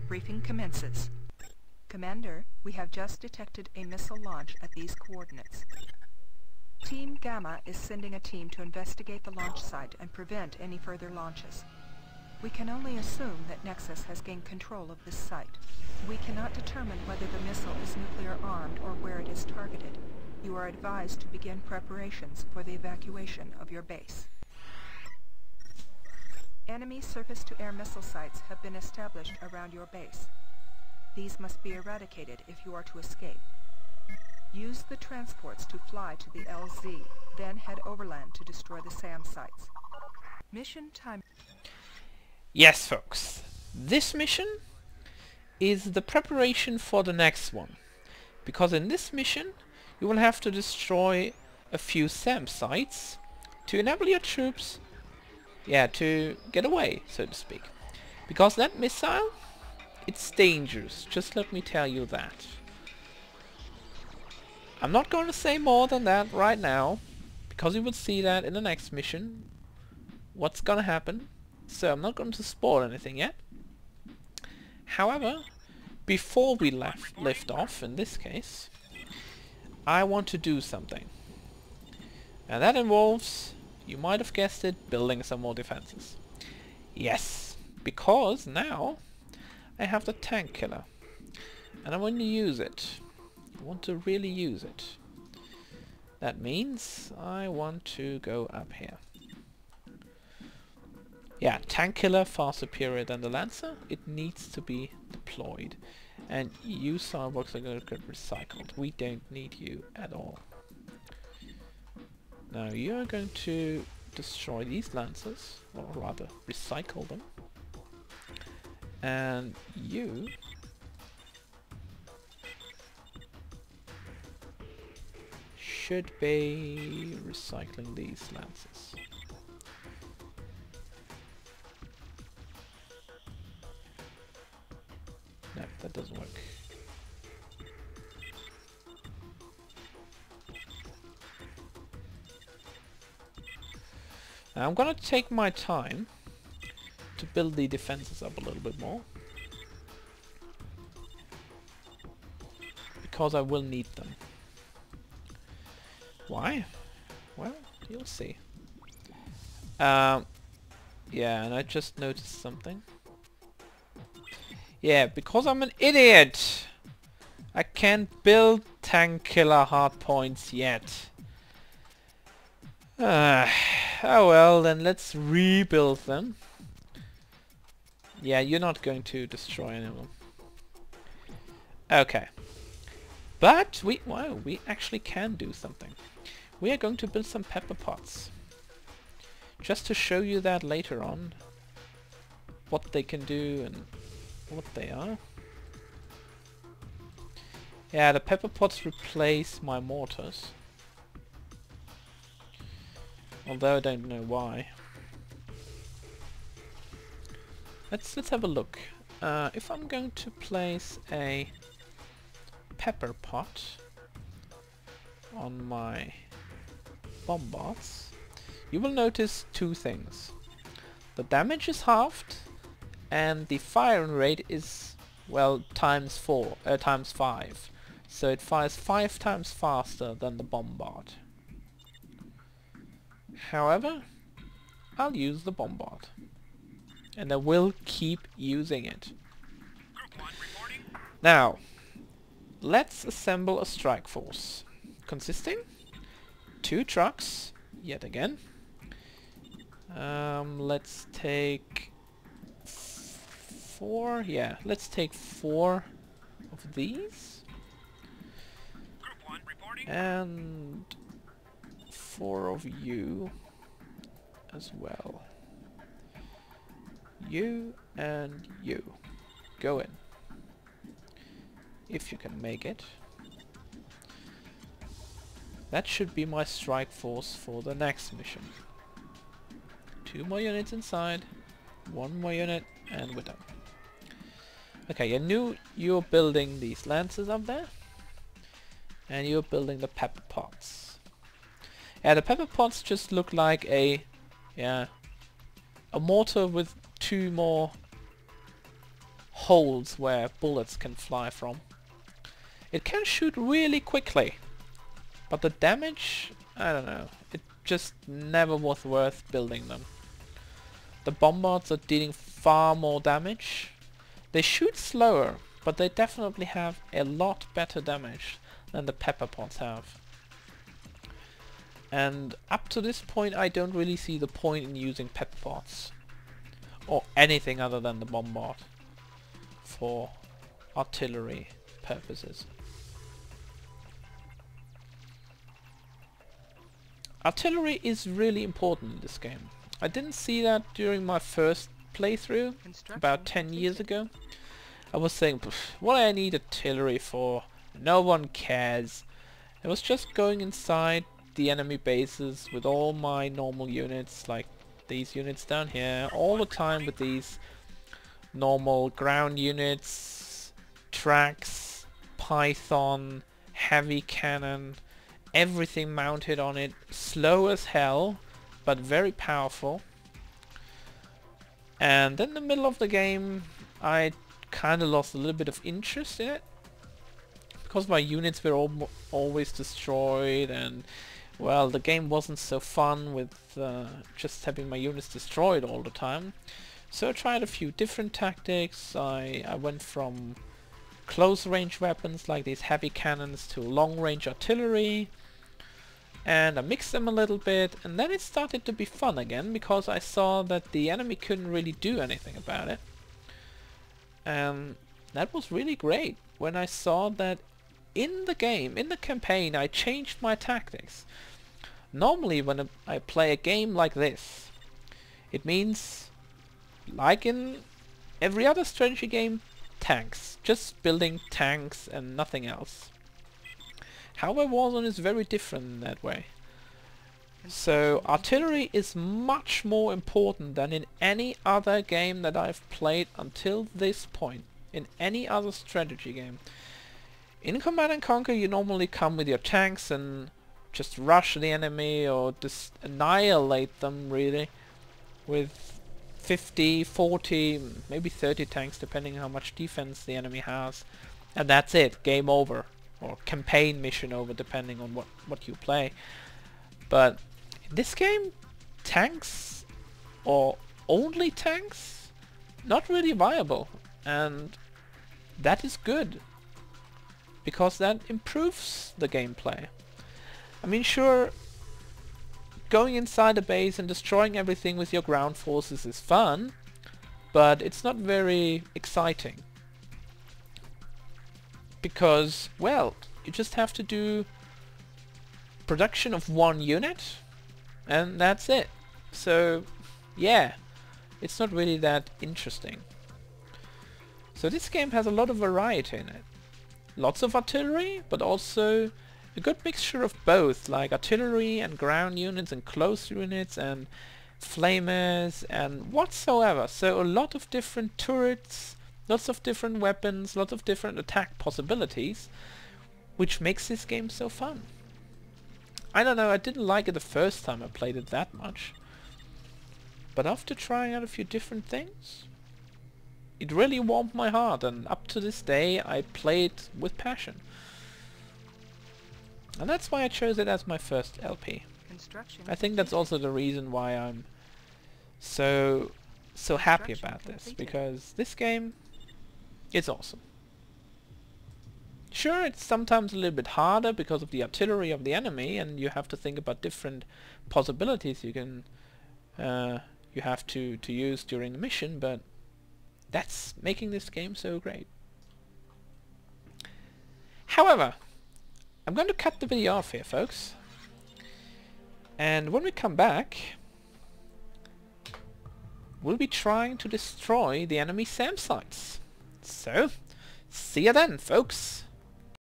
briefing commences. Commander, we have just detected a missile launch at these coordinates. Team Gamma is sending a team to investigate the launch site and prevent any further launches. We can only assume that Nexus has gained control of this site. We cannot determine whether the missile is nuclear armed or where it is targeted. You are advised to begin preparations for the evacuation of your base. Enemy surface-to-air missile sites have been established around your base. These must be eradicated if you are to escape. Use the transports to fly to the LZ, then head overland to destroy the SAM sites. Mission time. Yes, folks. This mission is the preparation for the next one. Because in this mission, you will have to destroy a few SAM sites to enable your troops, to get away, so to speak. Because that missile, it's dangerous, just let me tell you that. I'm not going to say more than that right now, because you will see that in the next mission, what's gonna happen. So I'm not going to spoil anything yet. However, before we lift off, in this case, I want to do something. And that involves, you might have guessed it, building some more defenses. Yes, because now I have the tank killer. And I want to use it. I want to really use it. That means I want to go up here. Yeah, tank killer far superior than the Lancer. It needs to be deployed. And you Cyborgs are going to get recycled. We don't need you at all. Now you're going to destroy these Lancers, or rather recycle them. And you should be recycling these Lancers. No, that doesn't work. Now I'm gonna take my time to build the defenses up a little bit more. Because I will need them. Why? Well, you'll see. Yeah, and I just noticed something. Yeah, because I'm an idiot! I can't build tank killer hardpoints yet. Oh well, then let's rebuild them. Yeah, you're not going to destroy any of them. Okay. But we actually can do something. We are going to build some pepper pots. Just to show you that later on. What they can do and what they are. Yeah, the pepper pots replace my mortars. Although I don't know why. Let's have a look. If I'm going to place a pepper pot on my bombards, you will notice two things. The damage is halved and the firing rate is, well, times 5. So it fires 5 times faster than the bombard. However, I'll use the bombard. And I will keep using it. Now, let's assemble a strike force. Consisting 2 trucks, yet again. Let's take 4, yeah, let's take 4 of these. And 4 of you as well. You and you. Go in. If you can make it. That should be my strike force for the next mission. 2 more units inside, 1 more unit, and we're done. Okay, I knew you're building these lances up there. And you're building the pepper pots. Yeah, the pepper pots just look like a mortar with 2 more holes where bullets can fly from. It can shoot really quickly, but the damage, I don't know, it just never was worth building them. The bombards are dealing far more damage. They shoot slower, but they definitely have a lot better damage than the pepper pots have. And up to this point I don't really see the point in using pepper pots or anything other than the bombard for artillery purposes. Artillery is really important in this game. I didn't see that during my first playthrough about 10 years ago. I was saying, what do I need artillery for? No one cares. I was just going inside the enemy bases with all my normal units, like these units down here, all the time with these normal ground units, tracks, python, heavy cannon, everything mounted on it, slow as hell, but very powerful. And in the middle of the game I kinda lost a little bit of interest in it, because my units were always destroyed, and well, the game wasn't so fun with just having my units destroyed all the time. So I tried a few different tactics. I went from close range weapons like these heavy cannons to long range artillery, and I mixed them a little bit, and then it started to be fun again because I saw that the enemy couldn't really do anything about it. And that was really great when I saw that in the game, in the campaign, I changed my tactics. Normally when I play a game like this, it means, like in every other strategy game, tanks. Just building tanks and nothing else. However, Warzone is very different in that way. So artillery is much more important than in any other game that I've played until this point. In any other strategy game. In Command & Conquer you normally come with your tanks and just rush the enemy or just annihilate them really with 50, 40, maybe 30 tanks depending on how much defense the enemy has. And that's it, game over. Or campaign mission over depending on what you play. But in this game, tanks or only tanks, not really viable. And that is good, because that improves the gameplay. I mean, sure, going inside a base and destroying everything with your ground forces is fun, but it's not very exciting. Because, well, you just have to do production of one unit, and that's it. So, yeah, it's not really that interesting. So this game has a lot of variety in it. Lots of artillery, but also a good mixture of both, like artillery and ground units and close units and flamers and whatsoever. So a lot of different turrets, lots of different weapons, lots of different attack possibilities, which makes this game so fun. I don't know, I didn't like it the first time I played it that much. But after trying out a few different things, it really warmed my heart, and up to this day I play it with passion. And that's why I chose it as my first LP. I think that's also the reason why I'm so happy about this, because this game is awesome. Sure, it's sometimes a little bit harder because of the artillery of the enemy, and you have to think about different possibilities you can you have to use during the mission, but that's making this game so great. However, I'm going to cut the video off here, folks. And when we come back, we'll be trying to destroy the enemy SAM sites. So, see you then, folks.